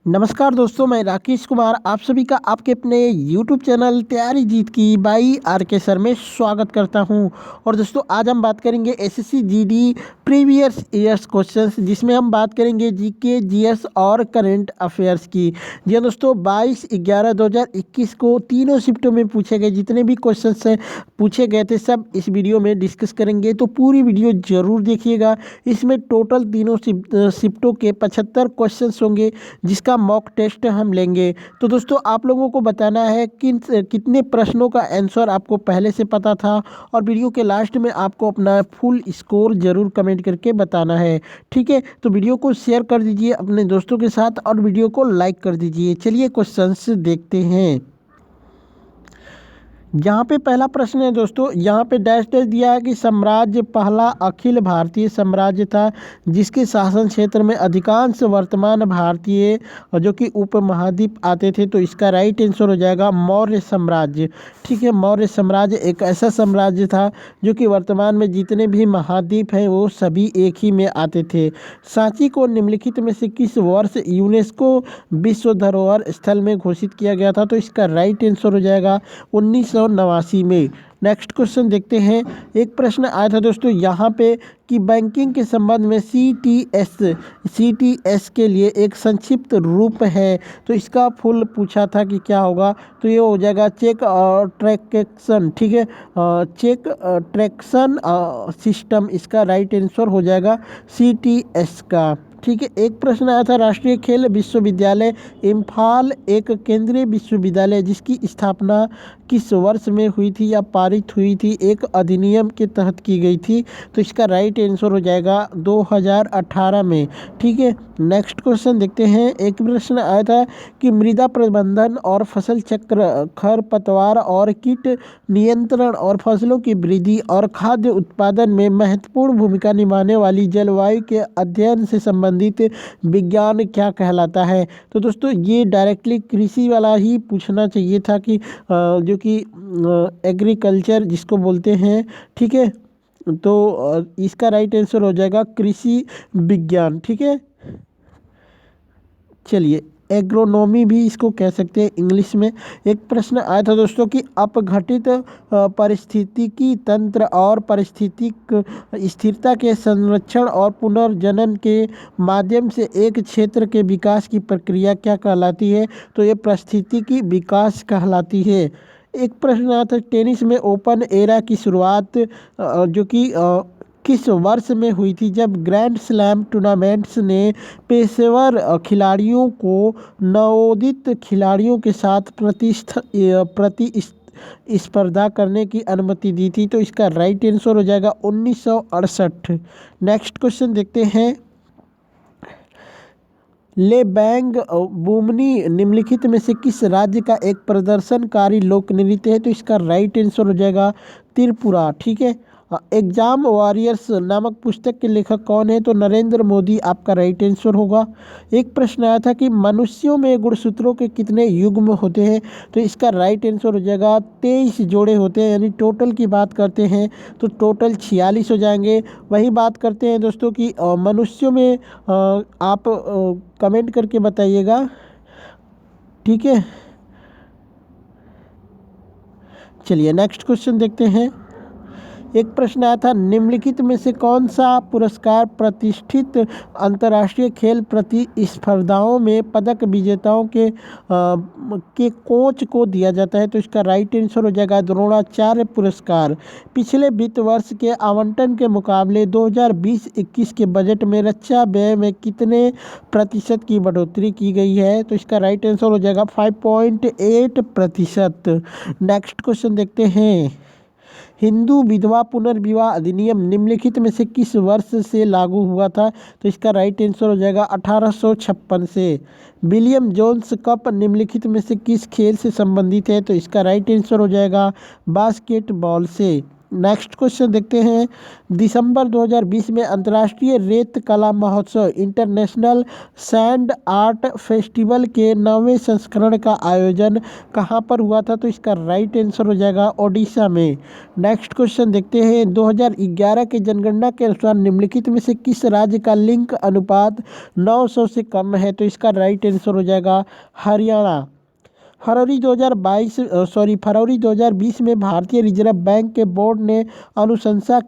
नमस्कार दोस्तों, मैं राकेश कुमार आप सभी का आपके अपने YouTube चैनल तैयारी जीत की बाई आर के सर में स्वागत करता हूं। और दोस्तों आज हम बात करेंगे SSC GD previous years questions, जिसमें हम बात करेंगे जीके, जीएस और करंट अफेयर्स की। जी हाँ दोस्तों, 22/11/2021 को तीनों शिफ्टों में पूछे गए जितने भी क्वेश्चंस पूछे गए थे सब इस वीडियो में डिस्कस करेंगे, तो पूरी वीडियो ज़रूर देखिएगा। इसमें टोटल तीनों शिफ्टों के 75 क्वेश्चंस होंगे जिसका मॉक टेस्ट हम लेंगे। तो दोस्तों आप लोगों को बताना है कि कितने प्रश्नों का आंसर आपको पहले से पता था, और वीडियो के लास्ट में आपको अपना फुल स्कोर जरूर कमेंट करके बताना है। ठीक है, तो वीडियो को शेयर कर दीजिए अपने दोस्तों के साथ और वीडियो को लाइक कर दीजिए। चलिए क्वेश्चंस देखते हैं। यहाँ पे पहला प्रश्न है दोस्तों, यहाँ पे डैश डैश दिया है कि साम्राज्य पहला अखिल भारतीय साम्राज्य था जिसके शासन क्षेत्र में अधिकांश वर्तमान भारतीय और जो कि उपमहाद्वीप आते थे। तो इसका राइट आंसर हो जाएगा मौर्य साम्राज्य। ठीक है, मौर्य साम्राज्य एक ऐसा साम्राज्य था जो कि वर्तमान में जितने भी महाद्वीप हैं वो सभी एक ही में आते थे। सांची को निम्नलिखित में से किस वर्ष यूनेस्को विश्व धरोहर स्थल में घोषित किया गया था? तो इसका राइट आंसर हो जाएगा 1989 में। नेक्स्ट क्वेश्चन देखते हैं। एक प्रश्न आया था दोस्तों यहाँ पे कि बैंकिंग के संबंध में सीटीएस के लिए एक संक्षिप्त रूप है, तो इसका फुल पूछा था कि क्या होगा? तो ये हो जाएगा चेक और ट्रैक्शन। ठीक है, चेक ट्रैक्शन सिस्टम, इसका राइट आंसर हो जाएगा सीटीएस का। ठीक है, एक प्रश्न आया था राष्ट्रीय खेल विश्वविद्यालय इम्फाल एक केंद्रीय विश्वविद्यालय जिसकी स्थापना किस वर्ष में हुई थी या पारित हुई थी? एक अधिनियम के तहत की गई थी। तो इसका राइट आंसर हो जाएगा 2018 में। ठीक है, नेक्स्ट क्वेश्चन देखते हैं। एक प्रश्न आया था कि मृदा प्रबंधन और फसल चक्र, खरपतवार और कीट नियंत्रण और फसलों की वृद्धि और खाद्य उत्पादन में महत्वपूर्ण भूमिका निभाने वाली जलवायु के अध्ययन से संबंधित विज्ञान क्या कहलाता है? तो दोस्तों ये डायरेक्टली कृषि वाला ही पूछना चाहिए था कि जो कि एग्रीकल्चर जिसको बोलते हैं। ठीक है, तो इसका राइट आंसर हो जाएगा कृषि विज्ञान। ठीक है, चलिए एग्रोनॉमी भी इसको कह सकते हैं इंग्लिश में। एक प्रश्न आया था दोस्तों कि अपघटित पारिस्थितिकी तंत्र और पारिस्थितिक स्थिरता के संरक्षण और पुनर्जनन के माध्यम से एक क्षेत्र के विकास की प्रक्रिया क्या कहलाती है? तो ये पारिस्थितिकी विकास कहलाती है। एक प्रश्न आया था टेनिस में ओपन एरा की शुरुआत जो कि किस वर्ष में हुई थी, जब ग्रैंड स्लैम टूर्नामेंट्स ने पेशेवर खिलाड़ियों को नवोदित खिलाड़ियों के साथ प्रतिस्पर्धा करने की अनुमति दी थी? तो इसका राइट आंसर हो जाएगा 1968। नेक्स्ट क्वेश्चन देखते हैं। लेबैंग बुमनी निम्नलिखित में से किस राज्य का एक प्रदर्शनकारी लोक नृत्य है? तो इसका राइट आंसर हो जाएगा त्रिपुरा। ठीक है, एग्जाम वॉरियर्स नामक पुस्तक के लेखक कौन है? तो नरेंद्र मोदी आपका राइट आंसर होगा। एक प्रश्न आया था कि मनुष्यों में गुणसूत्रों के कितने युग्म होते हैं? तो इसका राइट आंसर हो जाएगा 23 जोड़े होते हैं। यानी टोटल की बात करते हैं तो टोटल 46 हो जाएंगे। वही बात करते हैं दोस्तों कि मनुष्यों में आप कमेंट करके बताइएगा। ठीक है, चलिए नेक्स्ट क्वेश्चन देखते हैं। एक प्रश्न आया था निम्नलिखित में से कौन सा पुरस्कार प्रतिष्ठित अंतर्राष्ट्रीय खेल प्रतिस्पर्धाओं में पदक विजेताओं के कोच को दिया जाता है? तो इसका राइट आंसर हो जाएगा द्रोणाचार्य पुरस्कार। पिछले वित्त वर्ष के आवंटन के मुकाबले 2020-21 के बजट में रक्षा व्यय में कितने प्रतिशत की बढ़ोतरी की गई है? तो इसका राइट आंसर हो जाएगा 5.8%। नेक्स्ट क्वेश्चन देखते हैं। हिंदू विधवा पुनर्विवाह अधिनियम निम्नलिखित में से किस वर्ष से लागू हुआ था? तो इसका राइट आंसर हो जाएगा 1856 से। विलियम जोन्स कप निम्नलिखित में से किस खेल से संबंधित है? तो इसका राइट आंसर हो जाएगा बास्केटबॉल से। नेक्स्ट क्वेश्चन देखते हैं। दिसंबर 2020 में अंतर्राष्ट्रीय रेत कला महोत्सव इंटरनेशनल सैंड आर्ट फेस्टिवल के 9वें संस्करण का आयोजन कहाँ पर हुआ था? तो इसका राइट आंसर हो जाएगा ओडिशा में। नेक्स्ट क्वेश्चन देखते हैं। 2011 के जनगणना के अनुसार निम्नलिखित में से किस राज्य का लिंग अनुपात 900 से कम है? तो इसका राइट आंसर हो जाएगा हरियाणा। फरवरी 2020 में भारतीय रिजर्व बैंक के बोर्ड ने अनुशंसा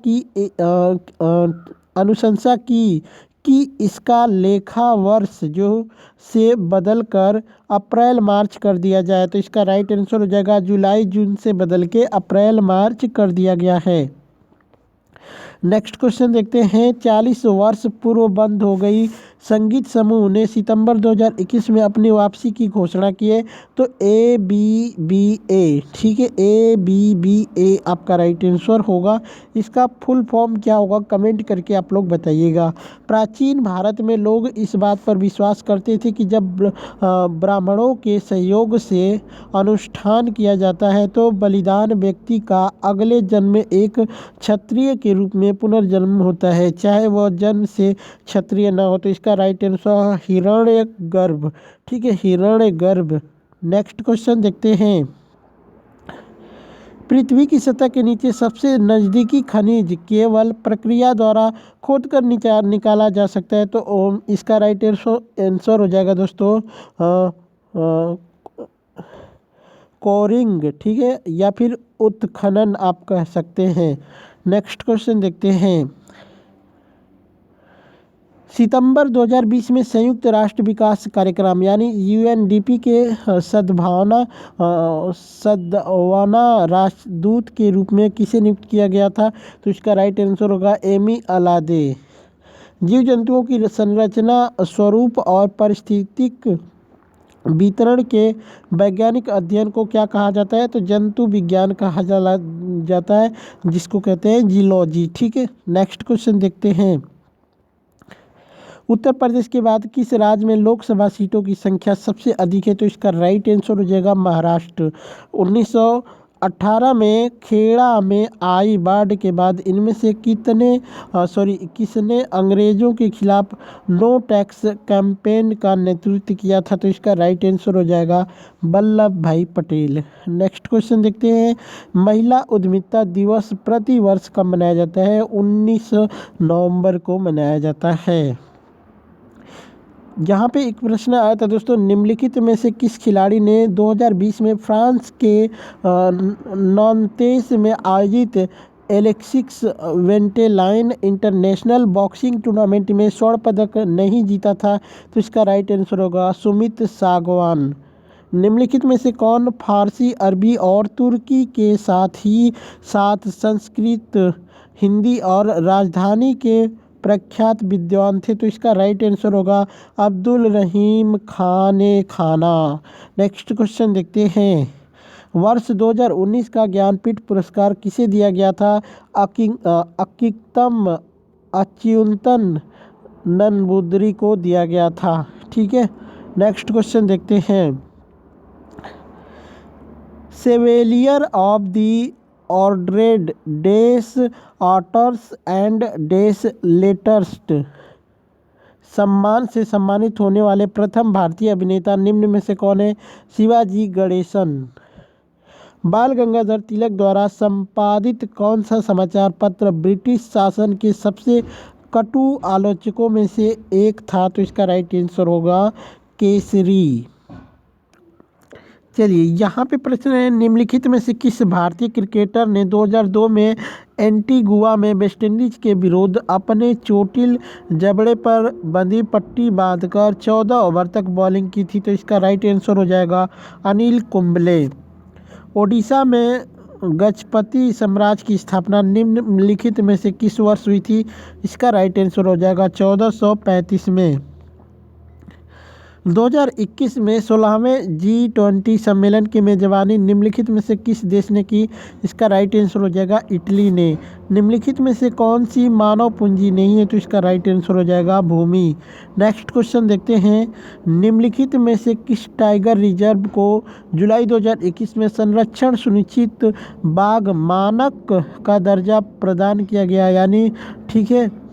की कि इसका लेखा वर्ष जो से बदलकर अप्रैल मार्च कर दिया जाए। तो इसका राइट आंसर हो जाएगा जुलाई जून से बदल के अप्रैल मार्च कर दिया गया है। नेक्स्ट क्वेश्चन देखते हैं। 40 वर्ष पूर्व बंद हो गई संगीत समूह ने सितंबर 2021 में अपनी वापसी की घोषणा की है। तो ABBA, ठीक है, ABBA आपका राइट आंसर होगा। इसका फुल फॉर्म क्या होगा कमेंट करके आप लोग बताइएगा। प्राचीन भारत में लोग इस बात पर विश्वास करते थे कि जब ब्राह्मणों के सहयोग से अनुष्ठान किया जाता है तो बलिदान व्यक्ति का अगले जन्म में एक क्षत्रिय के रूप में पुनर्जन्म होता है, चाहे वह जन्म से क्षत्रिय न हो। तो इसका राइट आंसर हिरण्यगर्भ, ठीक है, हिरण्यगर्भ। नेक्स्ट क्वेश्चन देखते हैं। पृथ्वी की सतह के नीचे सबसे नज़दीकी खनिज केवल प्रक्रिया द्वारा खोदकर निकाला जा सकता है। तो इसका राइट आंसर हो जाएगा दोस्तों कोरिंग, ठीक है, या फिर उत्खनन आप कह सकते हैं। नेक्स्ट क्वेश्चन देखते हैं। सितंबर 2020 में संयुक्त राष्ट्र विकास कार्यक्रम यानी UNDP के सद्भावना राष्ट्रदूत के रूप में किसे नियुक्त किया गया था? तो इसका राइट आंसर होगा एमी अलादे। जीव जंतुओं की संरचना, स्वरूप और पारिस्थितिक वितरण के वैज्ञानिक अध्ययन को क्या कहा जाता है? तो जंतु विज्ञान कहा जाता है, जिसको कहते हैं जीलॉजी, ठीक है। नेक्स्ट क्वेश्चन देखते हैं। उत्तर प्रदेश के बाद किस राज्य में लोकसभा सीटों की संख्या सबसे अधिक है? तो इसका राइट आंसर हो जाएगा महाराष्ट्र। 1918 में खेड़ा में आई बाढ़ के बाद इनमें से किसने अंग्रेजों के खिलाफ नो टैक्स कैंपेन का नेतृत्व किया था? तो इसका राइट आंसर हो जाएगा वल्लभ भाई पटेल। नेक्स्ट क्वेश्चन देखते हैं। महिला उद्यमिता दिवस प्रति वर्ष कब मनाया जाता है? 19 नवंबर को मनाया जाता है। यहाँ पे एक प्रश्न आया था दोस्तों, निम्नलिखित में से किस खिलाड़ी ने 2020 में फ्रांस के नॉन्तेस में आयोजित एलेक्सिस वेंटेलाइन इंटरनेशनल बॉक्सिंग टूर्नामेंट में स्वर्ण पदक नहीं जीता था? तो इसका राइट आंसर होगा सुमित सागवान। निम्नलिखित में से कौन फारसी, अरबी और तुर्की के साथ ही साथ संस्कृत, हिंदी और राजधानी के प्रख्यात विद्वान थे? तो इसका राइट आंसर होगा अब्दुल रहीम खाना। नेक्स्ट क्वेश्चन देखते हैं। वर्ष 2019 का ज्ञानपीठ पुरस्कार किसे दिया गया था? अकितम अच्युतन नंबूदरी को दिया गया था, ठीक है। नेक्स्ट क्वेश्चन देखते हैं। सेवेलियर ऑफ दी ऑर्डरेड डेस ऑटर्स एंड डेस लेटर्स्ट सम्मान से सम्मानित होने वाले प्रथम भारतीय अभिनेता निम्न में से कौन है? शिवाजी गणेशन। बाल गंगाधर तिलक द्वारा संपादित कौन सा समाचार पत्र ब्रिटिश शासन के सबसे कटु आलोचकों में से एक था? तो इसका राइट आंसर होगा केसरी। चलिए, यहाँ पे प्रश्न है। निम्नलिखित में से किस भारतीय क्रिकेटर ने 2002 में एंटीगुआ में वेस्टइंडीज के विरुद्ध अपने चोटिल जबड़े पर बंधी पट्टी बांधकर 14 ओवर तक बॉलिंग की थी? तो इसका राइट आंसर हो जाएगा अनिल कुंबले। ओडिशा में गजपति साम्राज्य की स्थापना निम्नलिखित में से किस वर्ष हुई थी? इसका राइट आंसर हो जाएगा 1435 में। 2021 में 16वें G20 सम्मेलन की मेजबानी निम्नलिखित में से किस देश ने की? इसका राइट आंसर हो जाएगा इटली ने। निम्नलिखित में से कौन सी मानव पूंजी नहीं है? तो इसका राइट आंसर हो जाएगा भूमि। नेक्स्ट क्वेश्चन देखते हैं, निम्नलिखित में से किस टाइगर रिजर्व को जुलाई 2021 में संरक्षण सुनिश्चित बाघ मानक का दर्जा प्रदान किया गया? यानी ठीक है,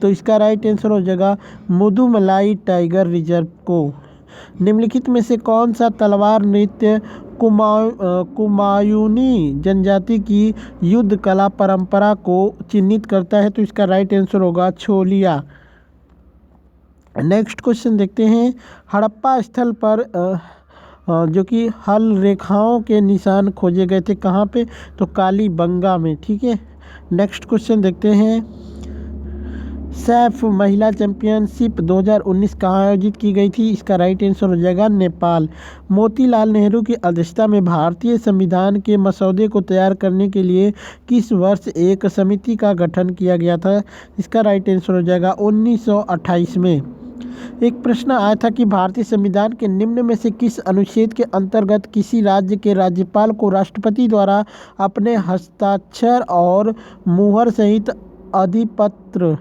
तो इसका राइट आंसर हो जाएगा मुदुमलाई टाइगर रिजर्व को। निम्नलिखित में से कौन सा तलवार नृत्य कुमायूनी जनजाति की युद्ध कला परंपरा को चिन्हित करता है? तो इसका राइट आंसर होगा छोलिया। नेक्स्ट क्वेश्चन देखते हैं, हड़प्पा स्थल पर जो कि हल रेखाओं के निशान खोजे गए थे, कहाँ पे? तो कालीबंगा में। ठीक है, नेक्स्ट क्वेश्चन देखते हैं, सैफ महिला चैंपियनशिप 2019 कहाँ आयोजित की गई थी? इसका राइट आंसर हो जाएगा नेपाल। मोतीलाल नेहरू की अध्यक्षता में भारतीय संविधान के मसौदे को तैयार करने के लिए किस वर्ष एक समिति का गठन किया गया था? इसका राइट आंसर हो जाएगा 1928 में। एक प्रश्न आया था कि भारतीय संविधान के निम्न में से किस अनुच्छेद के अंतर्गत किसी राज्य के राज्यपाल को राष्ट्रपति द्वारा अपने हस्ताक्षर और मुहर सहित अधिपत्र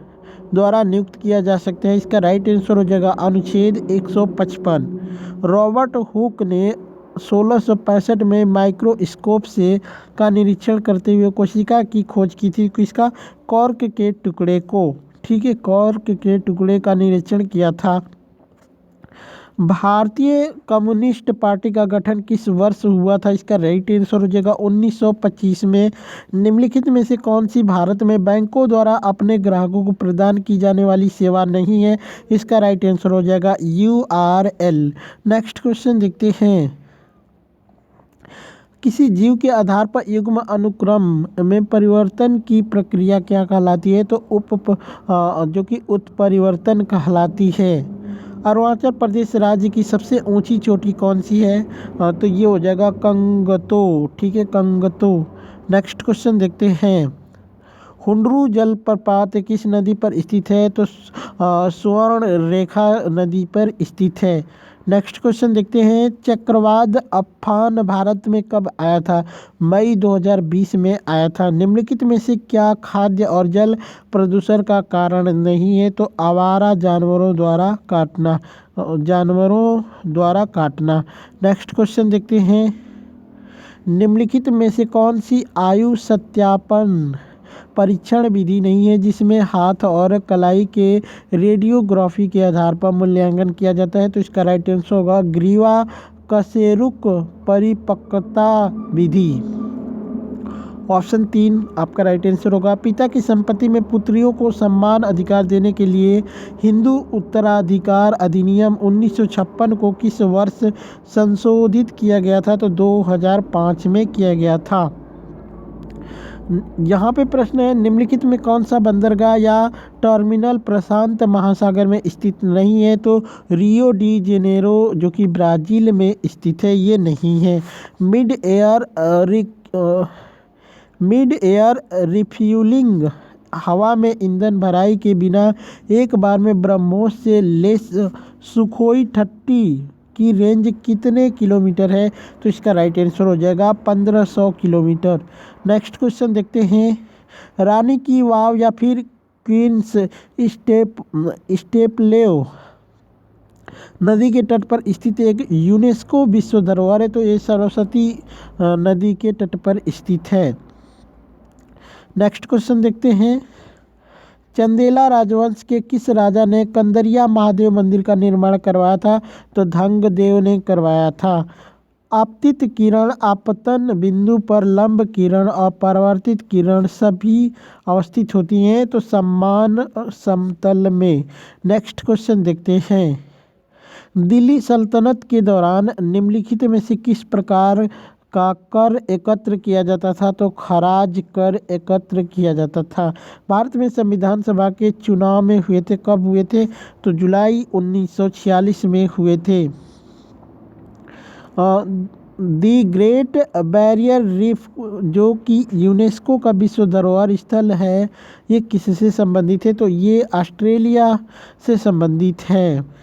द्वारा नियुक्त किया जा सकता है? इसका राइट आंसर हो जाएगा अनुच्छेद 155। रॉबर्ट हुक ने 1665 में माइक्रोस्कोप से का निरीक्षण करते हुए कोशिका की खोज की थी, किसका? कॉर्क के टुकड़े को। ठीक है, कॉर्क के टुकड़े का निरीक्षण किया था। भारतीय कम्युनिस्ट पार्टी का गठन किस वर्ष हुआ था? इसका राइट आंसर हो जाएगा 1925 में। निम्नलिखित में से कौन सी भारत में बैंकों द्वारा अपने ग्राहकों को प्रदान की जाने वाली सेवा नहीं है? इसका राइट आंसर हो जाएगा URL। नेक्स्ट क्वेश्चन देखते हैं, किसी जीव के आधार पर युग्म अनुक्रम में परिवर्तन की प्रक्रिया क्या कहलाती है? तो जो कि उत्परिवर्तन कहलाती है। अरुणाचल प्रदेश राज्य की सबसे ऊंची चोटी कौन सी है? तो ये हो जाएगा कंगतो। ठीक है, कंगतो। नेक्स्ट क्वेश्चन देखते हैं, हुंडरू जलप्रपात किस नदी पर स्थित है? तो स्वर्ण रेखा नदी पर स्थित है। नेक्स्ट क्वेश्चन देखते हैं, चक्रवात अम्फान भारत में कब आया था? मई 2020 में आया था। निम्नलिखित में से क्या खाद्य और जल प्रदूषण का कारण नहीं है? तो आवारा जानवरों द्वारा काटना। नेक्स्ट क्वेश्चन देखते हैं, निम्नलिखित में से कौन सी आयु सत्यापन परीक्षण विधि नहीं है जिसमें हाथ और कलाई के रेडियोग्राफी के आधार पर मूल्यांकन किया जाता है? तो इसका राइट आंसर होगा ग्रीवा कशेरुक परिपक्वता विधि। ऑप्शन 3 आपका राइट आंसर होगा। पिता की संपत्ति में पुत्रियों को समान अधिकार देने के लिए हिंदू उत्तराधिकार अधिनियम 1956 को किस वर्ष संशोधित किया गया था? तो 2005 में किया गया था। यहाँ पे प्रश्न है, निम्नलिखित में कौन सा बंदरगाह या टर्मिनल प्रशांत महासागर में स्थित नहीं है? तो रियो डी जेनेरो जो कि ब्राज़ील में स्थित है, ये नहीं है। मिड एयर रिफ्यूलिंग हवा में ईंधन भराई के बिना एक बार में ब्रह्मोस से लेस सुखोई 30 की रेंज कितने किलोमीटर है? तो इसका राइट आंसर हो जाएगा 1500 किलोमीटर। नेक्स्ट क्वेश्चन देखते हैं, रानी की वाव या फिर क्वींस स्टेपलेव नदी के तट पर स्थित एक यूनेस्को विश्व धरोहर है। तो ये सरस्वती नदी के तट पर स्थित है। नेक्स्ट क्वेश्चन देखते हैं, चंदेला राजवंश के किस राजा ने कंदरिया महादेव मंदिर का निर्माण करवाया था? तो धंगदेव ने करवाया था। आपतित किरण, आपतन बिंदु पर लंब किरण और परावर्तित किरण सभी अवस्थित होती हैं तो समान समतल में। नेक्स्ट क्वेश्चन देखते हैं, दिल्ली सल्तनत के दौरान निम्नलिखित में से किस प्रकार का कर एकत्र किया जाता था? तो खराज कर एकत्र किया जाता था। भारत में संविधान सभा के चुनाव में हुए थे, कब हुए थे? तो जुलाई 1946 में हुए थे। दी ग्रेट बैरियर रीफ जो कि यूनेस्को का विश्व धरोहर स्थल है, ये किससे संबंधित है? तो ये ऑस्ट्रेलिया से संबंधित है।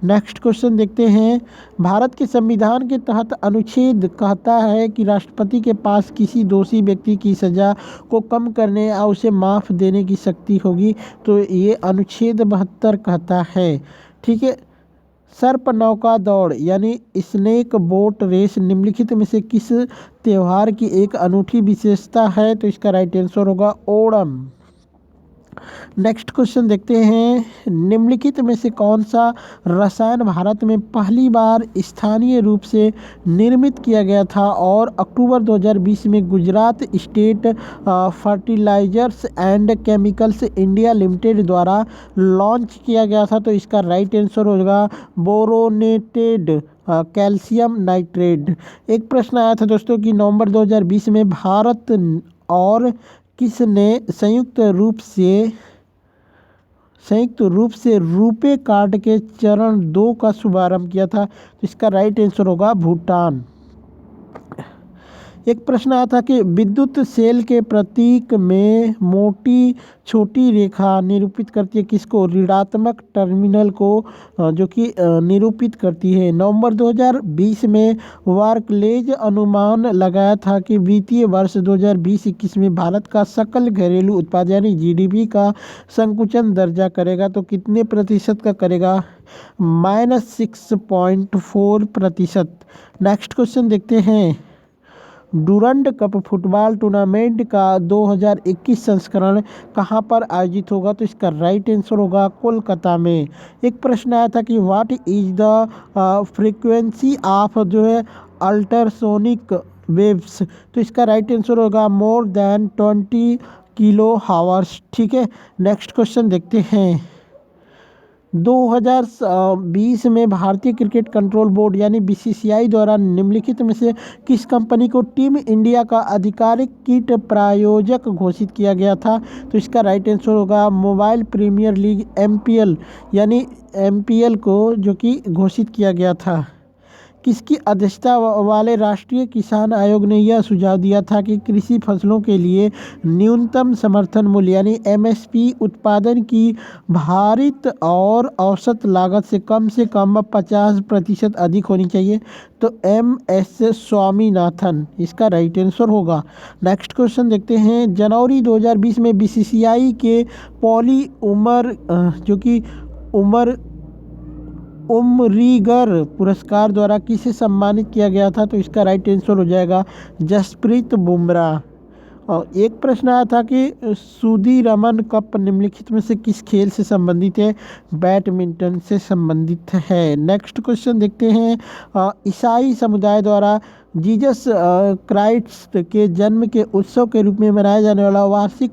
नेक्स्ट क्वेश्चन देखते हैं। भारत के संविधान के तहत अनुच्छेद कहता है कि राष्ट्रपति के पास किसी दोषी व्यक्ति की सज़ा को कम करने या उसे माफ़ देने की शक्ति होगी। तो ये अनुच्छेद 72 कहता है। ठीक है। सर्प नौका दौड़ यानी स्नेक बोट रेस निम्नलिखित में से किस त्यौहार की एक अनूठी विशेषता है? तो इसका राइट आंसर होगा ओणम। नेक्स्ट क्वेश्चन देखते हैं। निम्नलिखित में से कौन सा रसायन भारत में पहली बार स्थानीय रूप से निर्मित किया गया था और अक्टूबर 2020 में Gujarat state fertilizers and chemicals India limited द्वारा लॉन्च किया गया था? तो इसका राइट आंसर होगा बोरोनेटेड कैल्शियम नाइट्रेट। एक प्रश्न आया था दोस्तों कि नवंबर 2020 में भारत और किसने संयुक्त रूप से रुपे कार्ड के चरण 2 का शुभारंभ किया था? तो इसका राइट आंसर होगा भूटान। एक प्रश्न आया था कि विद्युत सेल के प्रतीक में मोटी छोटी रेखा निरूपित करती है किसको? ऋणात्मक टर्मिनल को जो कि निरूपित करती है। नवंबर 2020 में बार्कलेज अनुमान लगाया था कि वित्तीय वर्ष 2020-21 में भारत का सकल घरेलू उत्पाद यानी जीडीपी का संकुचन दर्जा करेगा। तो कितने प्रतिशत का करेगा? -6.4%। नेक्स्ट क्वेश्चन देखते हैं। डूरंड कप फुटबॉल टूर्नामेंट का 2021 संस्करण कहाँ पर आयोजित होगा? तो इसका राइट आंसर होगा कोलकाता में। एक प्रश्न आया था कि what is the frequency of जो है अल्ट्रासोनिक वेव्स? तो इसका राइट आंसर होगा मोर देन 20 किलो हावर्स। ठीक है। नेक्स्ट क्वेश्चन देखते हैं। 2020 में भारतीय क्रिकेट कंट्रोल बोर्ड यानी बीसीसीआई द्वारा निम्नलिखित में से किस कंपनी को टीम इंडिया का आधिकारिक किट प्रायोजक घोषित किया गया था? तो इसका राइट आंसर होगा मोबाइल प्रीमियर लीग एमपीएल यानी एमपीएल को जो कि घोषित किया गया था। किसकी अध्यक्षता वाले राष्ट्रीय किसान आयोग ने यह सुझाव दिया था कि कृषि फसलों के लिए न्यूनतम समर्थन मूल्य यानी एमएसपी उत्पादन की भारित और औसत लागत से कम 50% अधिक होनी चाहिए? तो एम.एस. स्वामीनाथन इसका राइट आंसर होगा। नेक्स्ट क्वेश्चन देखते हैं। जनवरी 2020 में बीसीसीआई के पॉली उमरीगर पुरस्कार द्वारा किसे सम्मानित किया गया था? तो इसका राइट आंसर हो जाएगा जसप्रीत बुमराह। और एक प्रश्न आया था कि सुदीरमन कप निम्नलिखित में से किस खेल से संबंधित है? बैडमिंटन से संबंधित है। नेक्स्ट क्वेश्चन देखते हैं। ईसाई समुदाय द्वारा जीसस क्राइस्ट के जन्म के उत्सव के रूप में मनाया जाने वाला वार्षिक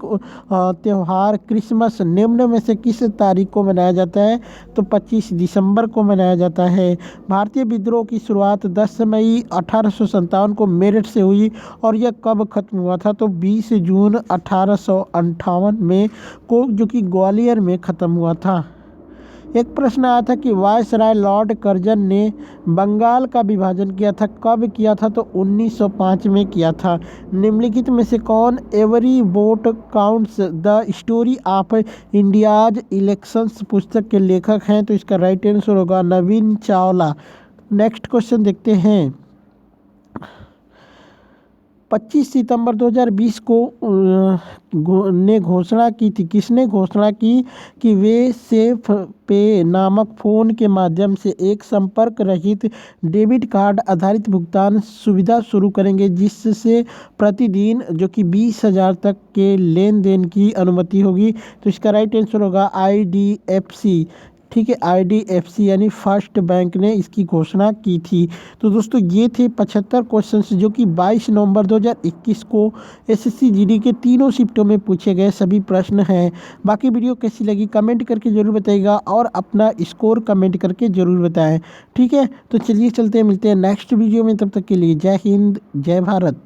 त्यौहार क्रिसमस निम्न में से किस तारीख को मनाया जाता है? तो 25 दिसंबर को मनाया जाता है। भारतीय विद्रोह की शुरुआत 10 मई 1857 को मेरठ से हुई और यह कब खत्म हुआ था? तो 20 जून 1858 में को जो कि ग्वालियर में ख़त्म हुआ था। एक प्रश्न आया था कि वायसराय लॉर्ड कर्जन ने बंगाल का विभाजन किया था, कब किया था? तो 1905 में किया था। निम्नलिखित में से कौन every vote counts the story of India's elections पुस्तक के लेखक हैं? तो इसका राइट आंसर होगा नवीन चावला। नेक्स्ट क्वेश्चन देखते हैं। 25 सितंबर 2020 को किसने घोषणा की कि वे सेफ पे नामक फ़ोन के माध्यम से एक संपर्क रहित डेबिट कार्ड आधारित भुगतान सुविधा शुरू करेंगे, जिससे प्रतिदिन जो कि 20,000 तक के लेन देन की अनुमति होगी? तो इसका राइट आंसर होगा IDFC। ठीक है, IDFC यानी फर्स्ट बैंक ने इसकी घोषणा की थी। तो दोस्तों ये थे 75 क्वेश्चंस जो कि 22 नवंबर 2021 को SSC GD के तीनों शिफ्टों में पूछे गए सभी प्रश्न हैं। बाकी वीडियो कैसी लगी कमेंट करके ज़रूर बताइएगा और अपना स्कोर कमेंट करके ज़रूर बताएं। ठीक है, तो चलिए चलते हैं, मिलते हैं नेक्स्ट वीडियो में। तब तक के लिए जय हिंद, जय भारत।